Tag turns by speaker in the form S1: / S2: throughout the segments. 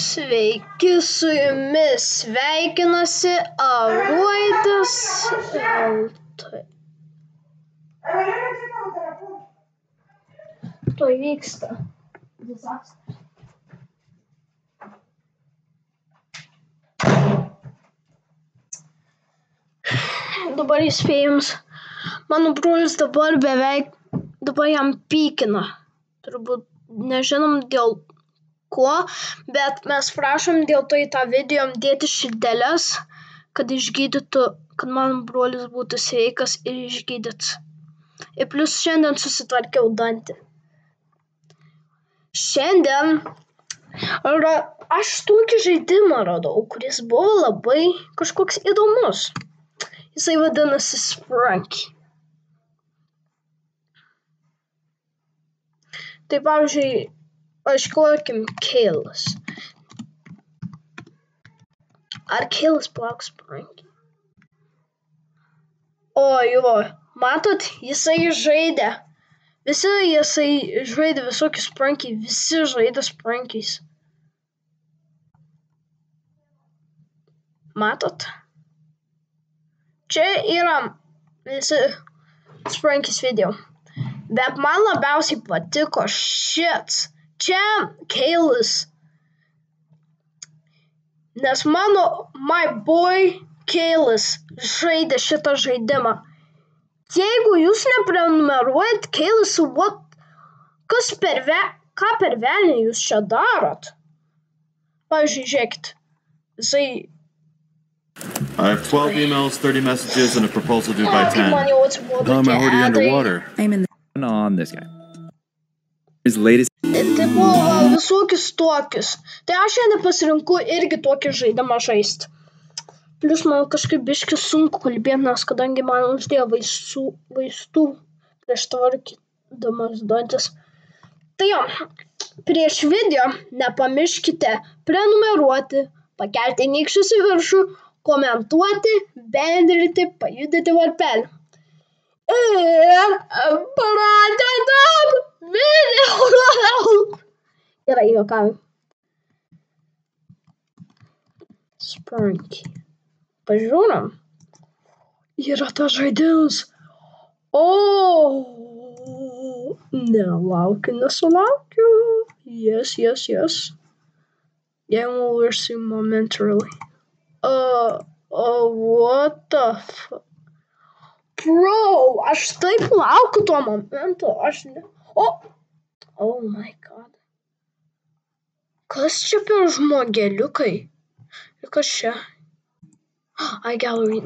S1: Sveiki, su jumis sveikinasi Aruodas LT. To vyksta disastras. Dabar įspėjimas. Mano brolis dabar jam pykina. Turbūt nežinom dėl ko, bet mes prašom dėl to į tą video dėti širdeles, kad išgydytų, kad mano brolis būtų sveikas ir išgydytas. Ir plus šiandien susitvarkiau dantį. Šiandien aš tokį žaidimą radau, kuris buvo labai kažkoks įdomus. Jisai vadinasi Sprunky. Tai pavyzdžiui, ieškokim Kailas. Ar Kailas plauks Sprunky? O jo, matot, jisai žaidė. Jisai žaidė visokius Sprunky, visi žaidė Sprunkiais. Matot? Čia yra visi Sprunkies video. Bet man labiausiai patiko šits. Čia Kailas. Nes my boy Kailas žaidė šitą žaidimą. Jeigu jūs neprenumeruojat Kailas, ką per velnią jūs čia darot? Pavyzdžiui, žiūrėkit. Jisai...
S2: I have 12 emails, 30 messages, and a proposal due by 10. I'm already underwater.
S3: I'm in on this guy. His latest...
S1: Tai buvo visokius tokius. Tai aš šiandien pasirinku irgi tokį žaidimą žaisti. Plius man kažkaip biškį sunku kalbėti, nes kadangi man uždėjo vaistų prieš tvarkydamas dantis. Tai jo, prieš video nepamirškite prenumeruoti, pakelti nykščius į viršų, komentuoti, bendrinti, pajudinti varpelį. Ir pradedam video. Gerai, juokavim. Sprunky. Pažiūrim. Yra tas žaidimas. Nesulaukiu. Yes. Game over soon momentarily. What the fuck? Bro, aš taip laukiu tuo momentu. Oh my god. Kas čia per žmogeliukai? Ir kas čia? Gallery,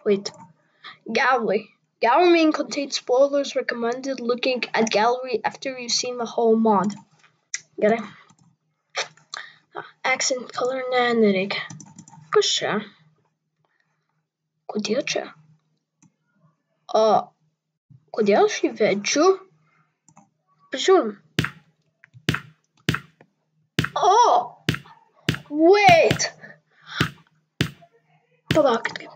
S1: wait. Gallery. Gallery may contain spoilers, recommended looking at gallery after you've seen the whole mod. Gerai. Accent color, nereikia. Kas čia? Kodėl čia? Kodėl aš įvedžiu? Pažiūrim. Wait. Palaukit kaip.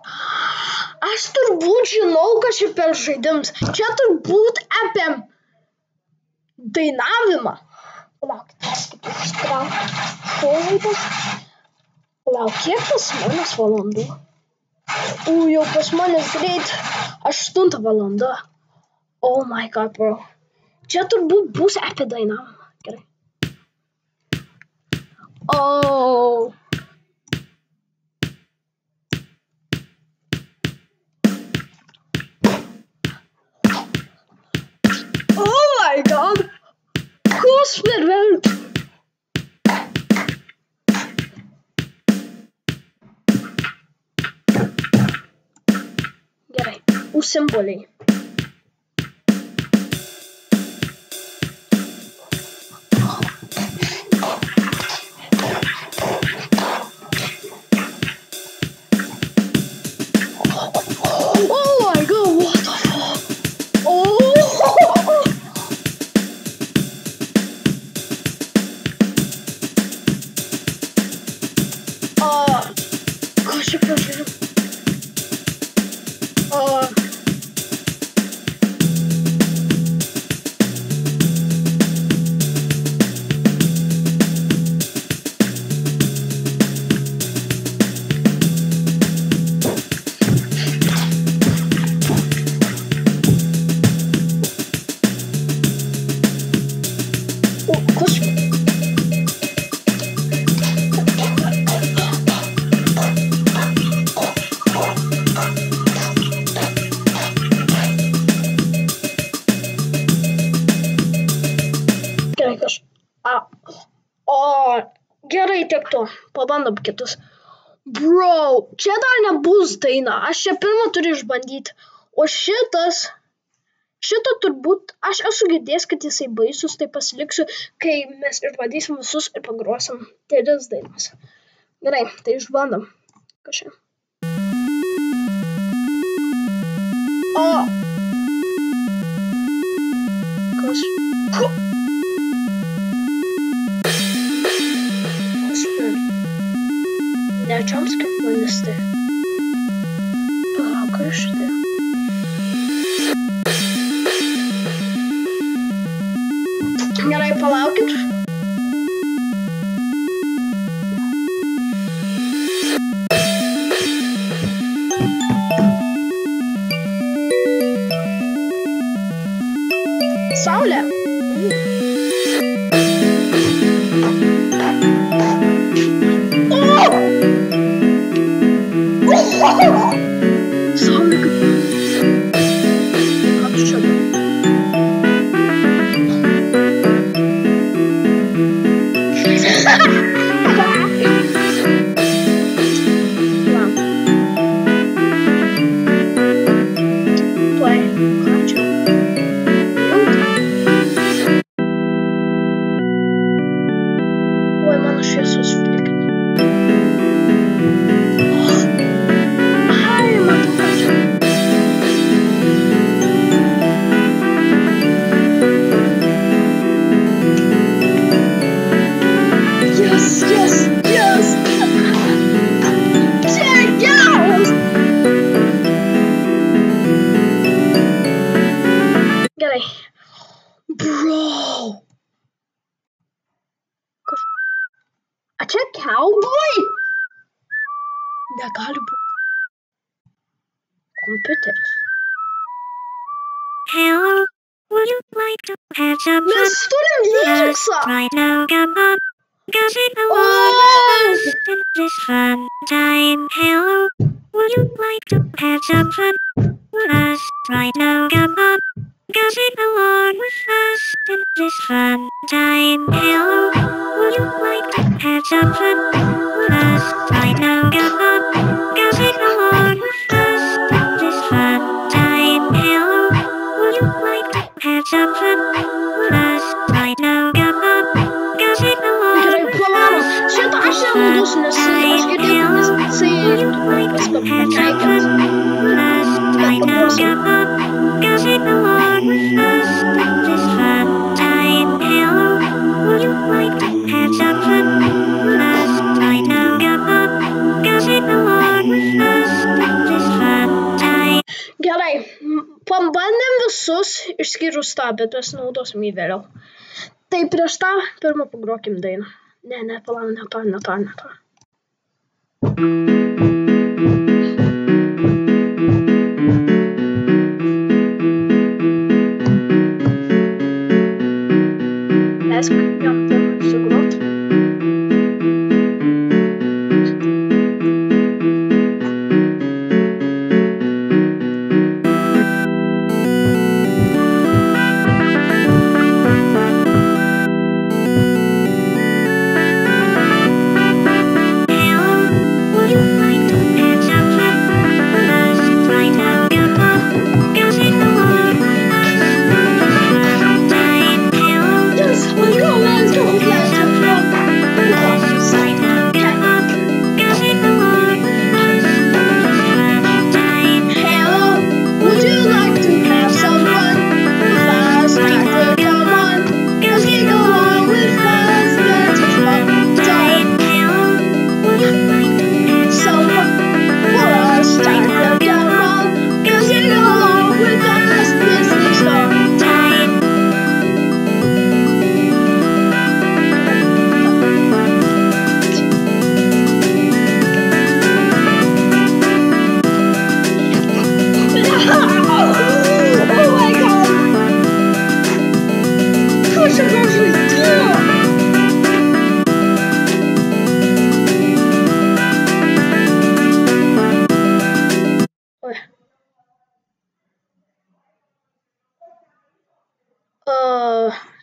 S1: Aš turbūt žinau, kas čia per žaidimas. Čia turbūt apie dainavimą. Palaukit, perskaitysiu skraut. Palauk, kiek pas manęs valandų? Jau pas manęs greit 8 valanda. Oh my god, bro. Čia turbūt bus apie dainavimą. Gerai. Oh my god. Koks per velnių. Gerai, simboliai. Gerai, tiek to. Pabandom kitus. Bro, čia dar nebus daina. Aš čia pirmą turiu išbandyti. O šito turbūt, aš esu girdėjęs, kad jisai baisus, tai pasiliksiu, kai mes išbandysim visus ir pagrosim 3 dainas. Gerai, tai išbandom. Kažkaip. O! Kas? Ne, jumpscare vadinasi. Palauk, kas šitai? Gerai, palaukit. Saulė. Saulė kaip... Ką tu čia darai? Bro! A čia cowboy? Negali būti. Kompiuteris.
S4: Hello, would you like to have some fun?
S1: Mes turim lyriksą.
S4: Right now, come on, go sing along with us in this fun time. Hello, would you like to have some fun with us? Right now, come on, go sing along with us in this fun time. Hello, would you like to have some fun with us? Right now, come on, go sing along with us in this fun time. Hello, would you like to have some fun with us? Right now, come on, go sing along with us.
S1: Šitą aš nenaudosiu, nes aš girdėjau, nes jisai viską pataikęs.
S4: Right now, come on, go sing along with us in this fun time. Hello, would you like to have some fun with us? Right now, come on, go sing along with us in this fun time.
S1: Gerai, pabandėm visus, išskyrus tą, bet mes naudosim jį vėliau. Tai prieš tą, pirmą pagrokim dainą. Ne, palauk, ne to. Leisk jam pirmą išsigrot.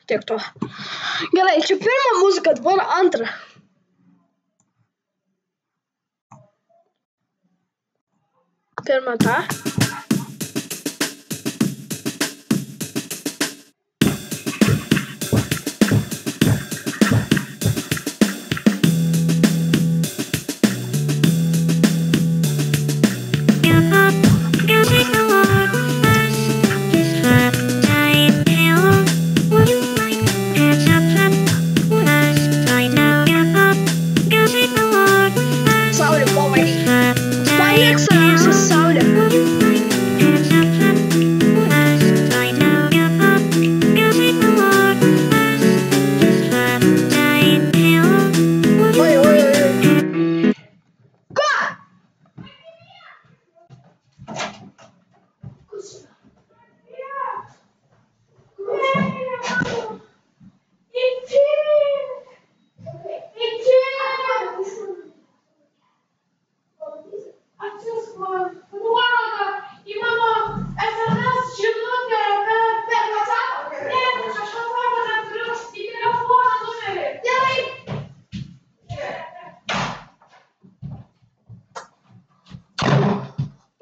S1: Tiek to. Gerai, čia pirma muzika, dabar antra. pirmą tą. Saulė, pavaryk. Paėk save su saulė. Oi, oi, oi. Ką?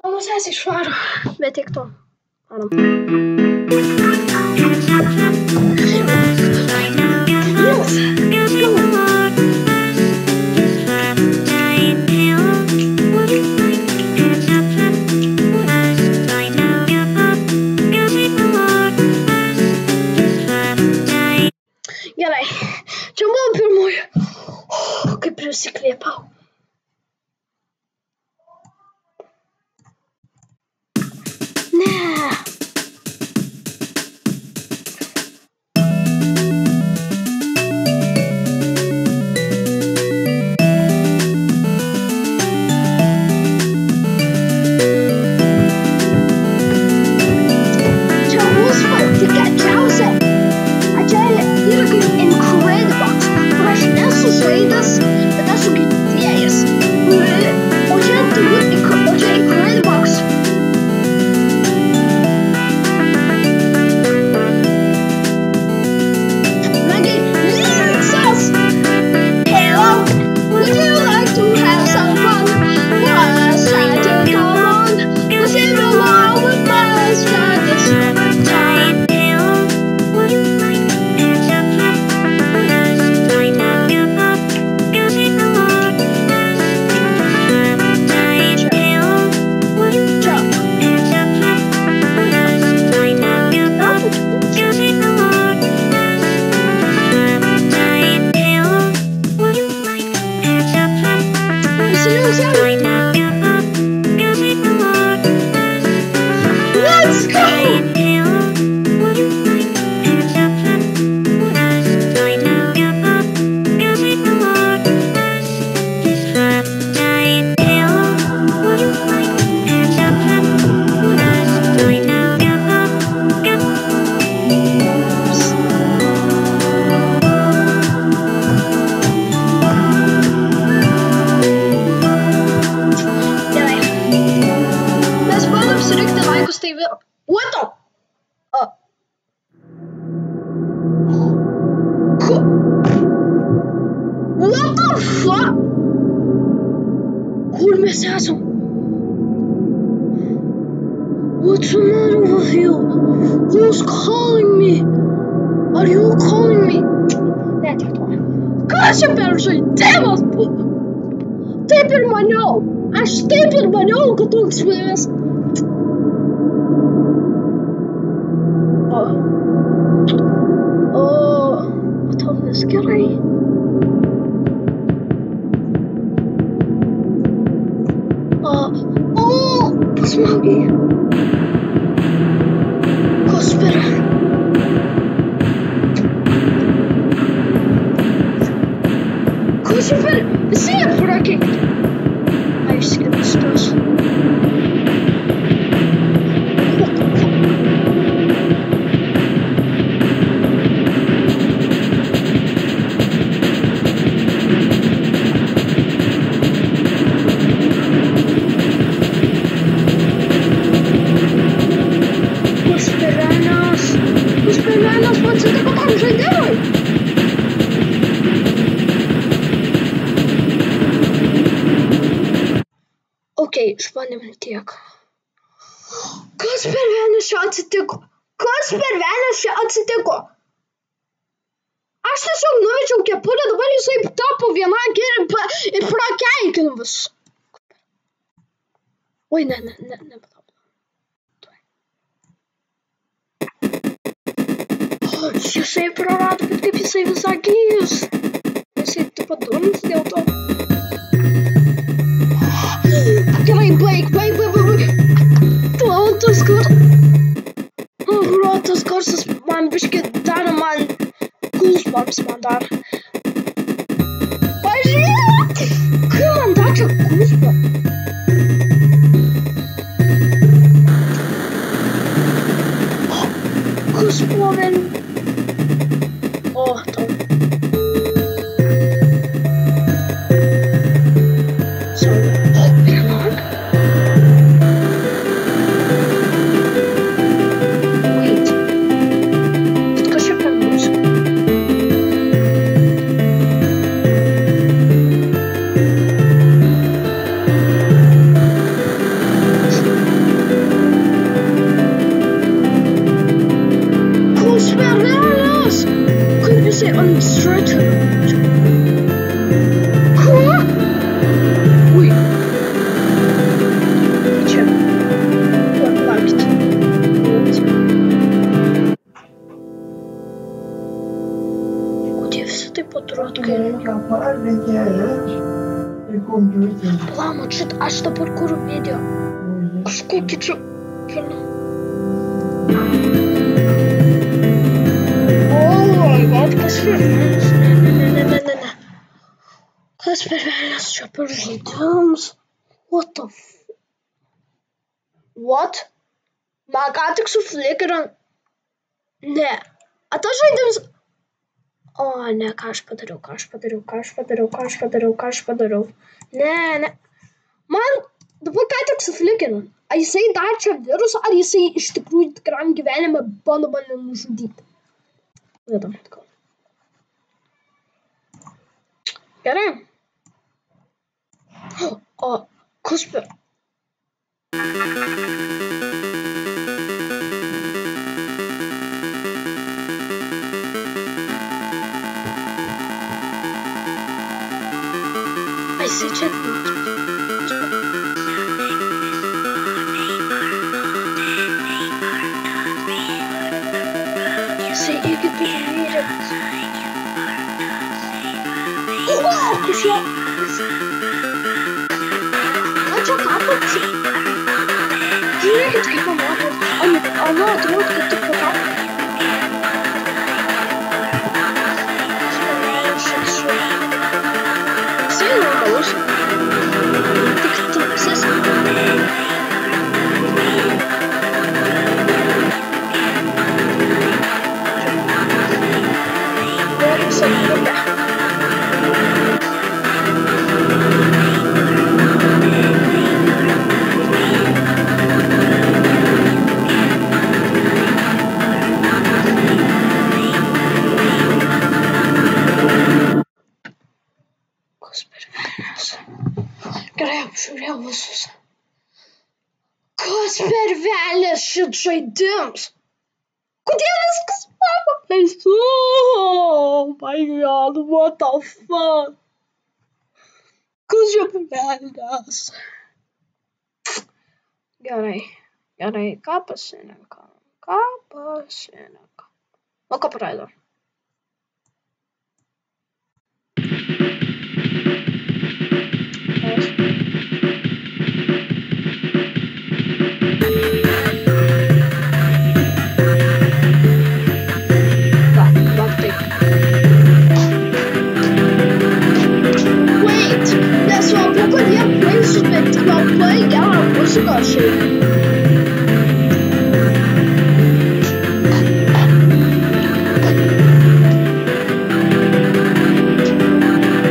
S1: Mano sesė išvaro, bet tiek to. Gerai, čia buvo pirmoji. Kaip prisikvėpau. Ne. Čia bus patikėčiausia. Čia yra kaip Incredibox, kur aš nesu žaidęs, bet esu girdėjęs. O čia Incredibox. Let's go! What the? What the fuck? Kur mes esam? What's the matter with you? Who's calling me? Are you calling me? Ne, tik to. Kas čia per žaidimas? Taip ir maniau. Aš taip ir maniau, kad toks vėjas. Matau vis gerai. Pasmaugiai. Kospera. Kospera, visi prakeikti. Aiškinis tos. Kosperanas man atsitiko tam žaidimui. Okei, išbandėm tiek. Kas per velnius čia atsitiko? Kas per velnius čia atsitiko? Aš tiesiog nuvečiau kepurę, dabar jisai tapo viena ir prakeikinu visus. Oi, ne, jisai prarado, bet kaip jisai visą gijus. Jisai taip pat durnas dėl to. Gerai, baig. Tas garsas man biškį daro man goosebumps man dar. Pažiūrėk! Kai man dar čia goosebumps? Kas buvo vėl? O, tau. Sorry. O, vienok. Wait. Bet kas čia per muzika? Kas per velnias? Kaip jisai unstructured? Ką? Ui. Čia. Palaukit. Kodėl visi taip atrodo, kai... Palauk, šit, aš dabar kuriu video. Kažkokį čia... Kas per velnias? Ne. Kas per velnias čia per žaidimus? What the f... What? Man ką tik suflikerino? Ne. A tas žaidimas... O, ne, ką aš padariau? Ne. Man dabar ką tik suflikerino. Ar jisai dar čia virusą, ar jisai iš tikrųjų tikram gyvenime bando mane nužudyti? Vedam, atgal. Gerai. O, kas per... Ai, jisai čia... Jisai irgi turi vyrį. O, kas čia? Ką čia tapo? Žiūrėkit, kaip man atrodo. Ana atrodo, kad tik patapo. Jisai normalus. Tik tamsis. Gerai, apžiūrėjau visus. Kas per velnias šit žaidims? Kodėl viskas paprastai? Oh my god, what the fuck? Kas čia per velnias? Gerai, ką pasirinkam? O ką praeidom?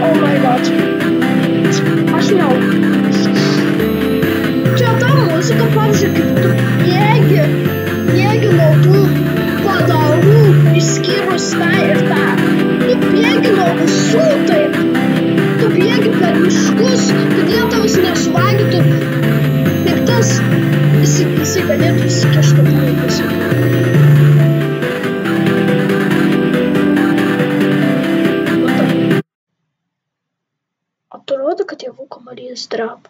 S1: Oh my god. Aš jau. Čia ta muzika, pavyzdžiui, kaip tu bėgi nuo tų padarų, išskyrus tą ir tą. Tu bėgi nuo visų taip. Tu bėgi per miškus, kad jie tavęs nesuvalgytų. Kaip tas galėtų įsikišti vaikus. Atrodo, kad javų kamuolys dreba.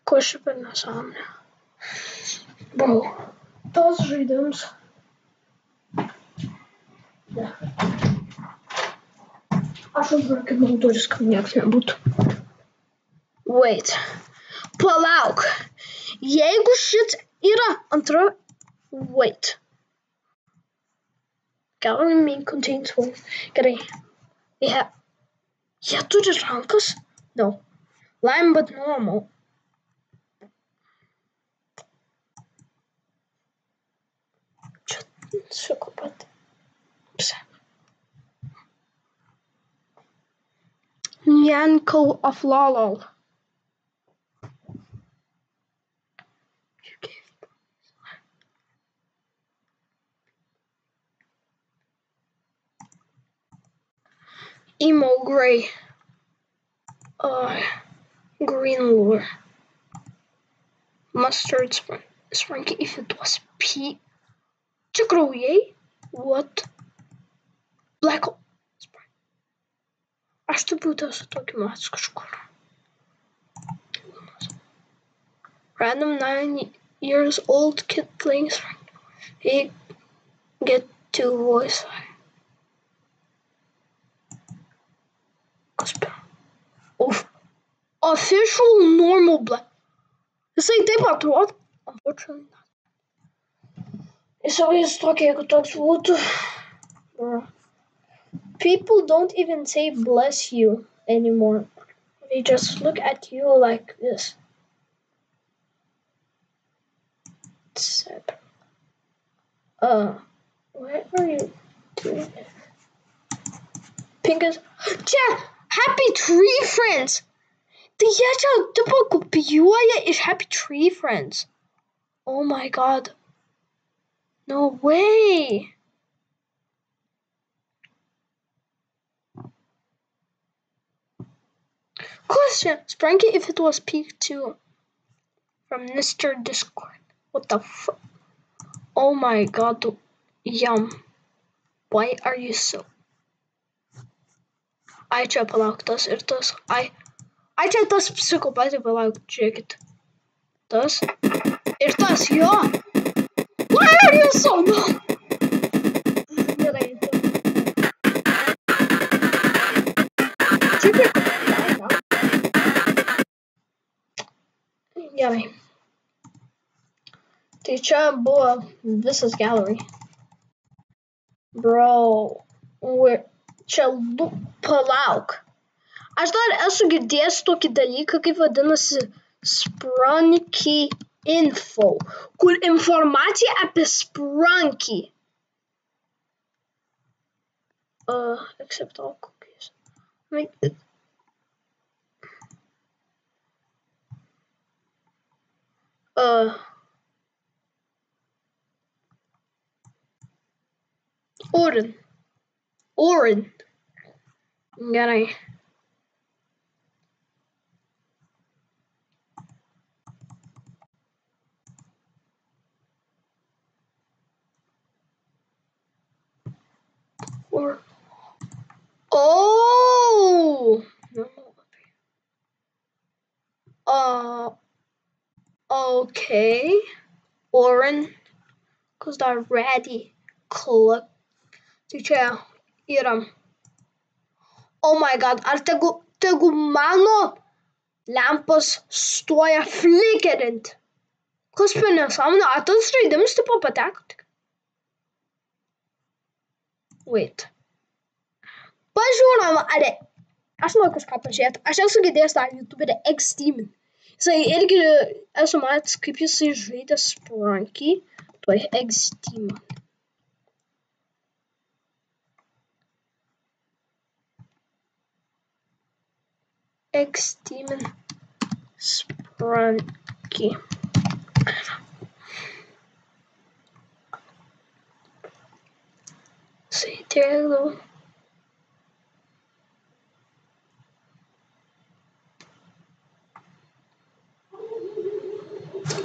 S1: Ko šiaip per nesąmonė? Bro, tos žaidimus. Ne. Aš užrakinau duris, kad nieks nebūtų. Wait. Palauk. Jeigu šit yra antra... Wait. Gallery main contains hole. Gerai. Jie turi rankas? No. Lime but normal. Čia suku pat. Yanko of Lolol. Emo gray. Green lure. Mustard Spranky if it was P. Čia kraujai? What? Black hole. Aš turbūt esu tokį matęs kažkur. Random 9 years old kid playing Spranky. He get to voice. Official normal black. Jisai taip atrodo. Unfortunately not. Įsivaizduok, jeigu toks būtų. People don't even say bless you anymore. They just look at you like this. Why are you doing it? Pink is... Čia! Happy Tree Friends! Tai jie čia tipo kopijuoja iš Happy Tree Friends. Oh my god. No way! Question. Spranky if it was Peak 2 from Mr. Discord. What the fuck? Oh my god. Yum. Why are you so... Ai čia palauk tas ir tas. Ai čia tas psichopatai palauk. Žiūrėkit. Tas. Ir tas, jo. Why are you so dumb? Gerai. Čia kiek... Gerai. Tai čia buvo visas gallery. Bro. Čia palauk. Aš dar esu girdėjęs tokį dalyką, kaip vadinasi Spranky info, kur informacija apie Spranky. Except all cookies. Oren. Gerai. Oh! Okay. Oren. Cause they're ready. Cluck. Tai čia yra. Oh my god, ar tegu mano lempos stoja flickerint? Kas per nesąmonė? Ar tas žaidimas tipo pateko tik? Wait. Pažiūrėjom, aš noriu kažką pažiūrėti. Aš esu girdėjęs tą YouTuberį X-Demon. Jisai irgi esu matęs, kaip jisai žaidė Spranky. Tuoj X-Demon. X-Demon Spranky. Say hello.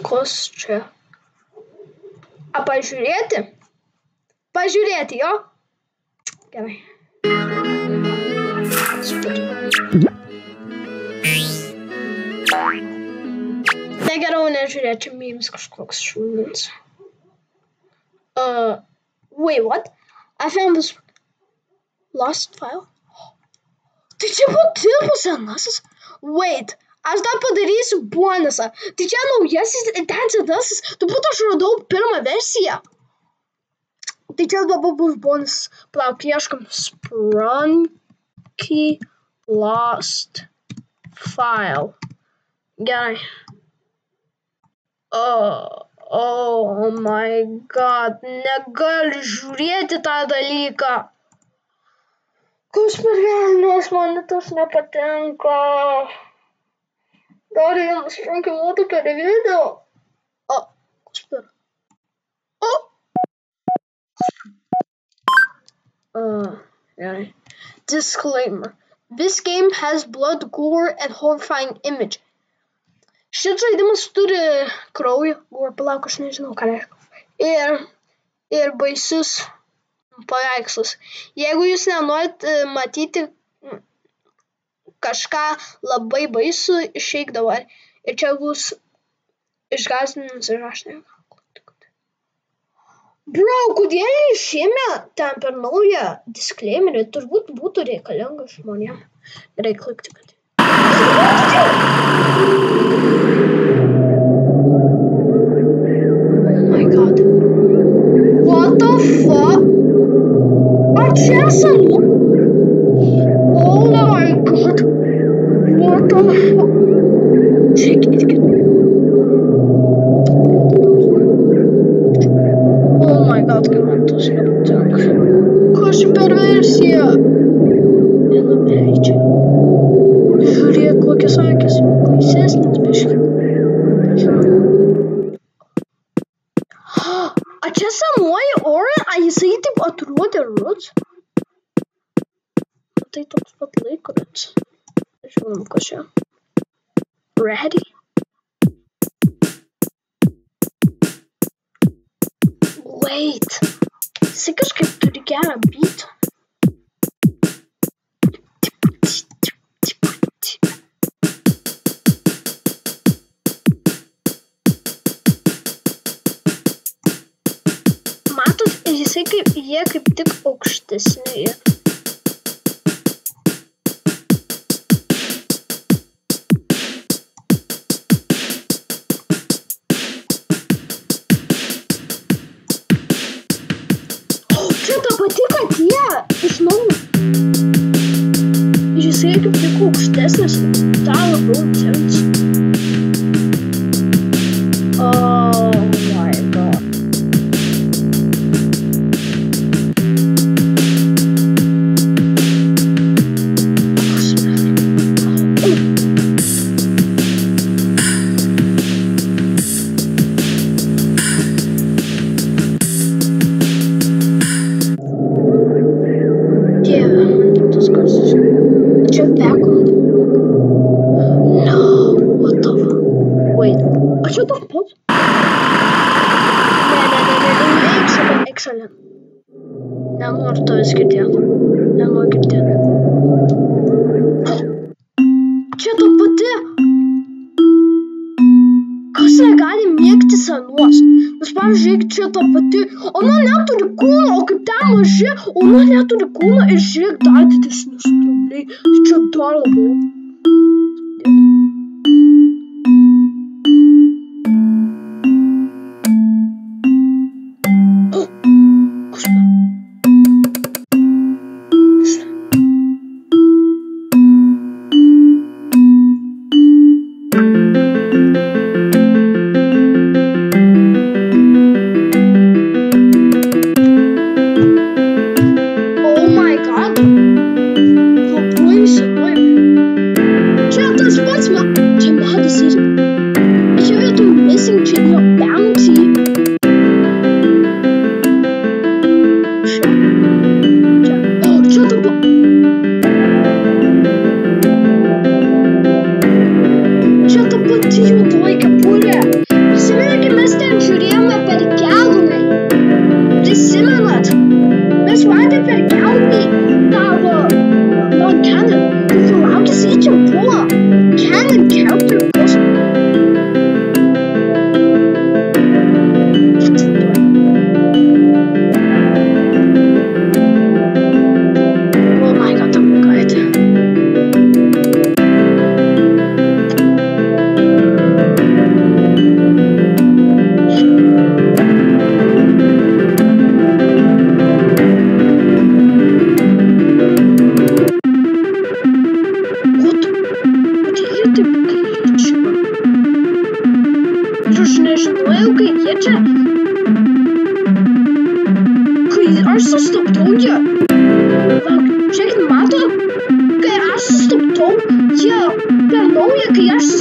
S1: Kas čia? Pažiūrėti? Pažiūrėti, jo? Gerai. Super. Negeriau nežiūrėti, čia memes kažkoks šūnins. Wait, what? I found this lost file. Tai čia buvo tilpų senasis? Wait, aš dar padarysiu bonusą. Tai čia naujasis, ten senasis. Turbūt aš radau pirmą versiją. Tai čia dabar bus bonusas. Palauk, ieškam. Sprunky lost file. Gerai. Oh my god. Negaliu žiūrėti tą dalyką. Kas per velnias, man tas nepatinka. Dar jums frankiluotų per video. Kas per? Gerai. Disclaimer. This game has blood, gore, and horrifying image. Šis žaidimas turi kraują, gore, palauk, aš nežinau, ką reiškia. Ir baisius paveikslus. Jeigu jūs nenorit matyti kažką labai baisu, išeik dabar. Ir čia bus išgąsdinimas ir aš nežinau. Bro, kodėl išėmė ten per naują disclaimerį? Turbūt būtų reikalinga žmonėm. Gerai, klikti, kad... Oh my god. What the fuck? Ar čia senu? Oh my god. What the fuck? Žiūrėkit. Oh my god, kaip man tos nepatinka. Kas per versiją? Nenumeidžiai. Žiūrėk, kokias akis. Baisesnis biški. A čia senuoji Orin? A jisai taip atrodė Ruts? Tai toks pat laikrodis. Žiūrim, kas čia. Ready? Wait. Jisai kažkaip turi gerą beatą. Matot, jisai jie kaip tik aukštesni. Čia ta pati katė iš naujo. Jisai kaip tik aukštesnis, dar labiau dzins. Oh my god. Nenoriu tavęs girdėti. Nenoriu girdėti. Čia ta pati. Kas negali mėgti senuos? Nes pavyzdžiui, čia ta pati. Ona neturi kūno, o kaip ten maži. Ona neturi kūno ir žiūrėk dar didesni straubliai. Čia dar labiau. Čia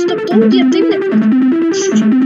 S1: tarptautyje taip neparašyti.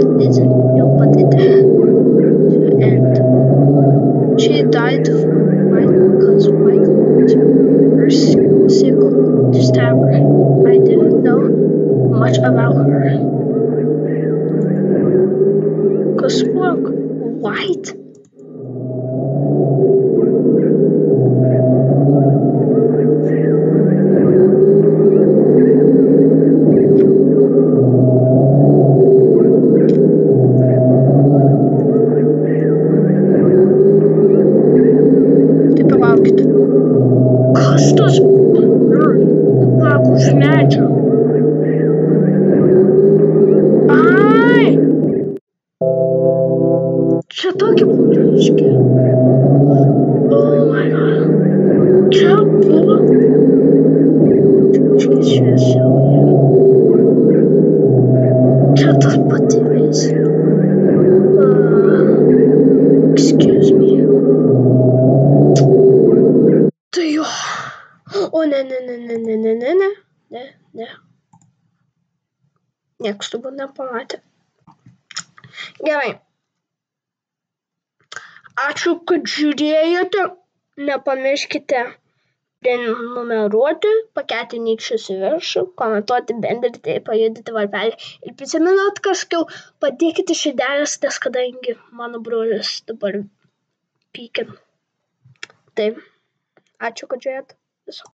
S1: isn't real, but it and she died of white because white was her sickle to stab her. I didn't know much about her. Cause look, white. Kas tas nāk uz medža? Ai! Čia tokie būdžiški. Oh my god. Čia buvo. Čia šviesiau yra. Čia tas patėvės. Excuse me. Tai jo. O ne. Niekas turbūt nepamatė. Gerai. Ačiū, kad žiūrėjote. Nepamirškite prenumeruoti, pakelti nykščius į viršų, komentuoti, bendrinti, pajudinti varpelį. Ir prisimenat kažkiau, padėkite širdelės, nes kadangi mano brolis dabar pykina. Tai, ačiū, kad žiūrėjot. Viso.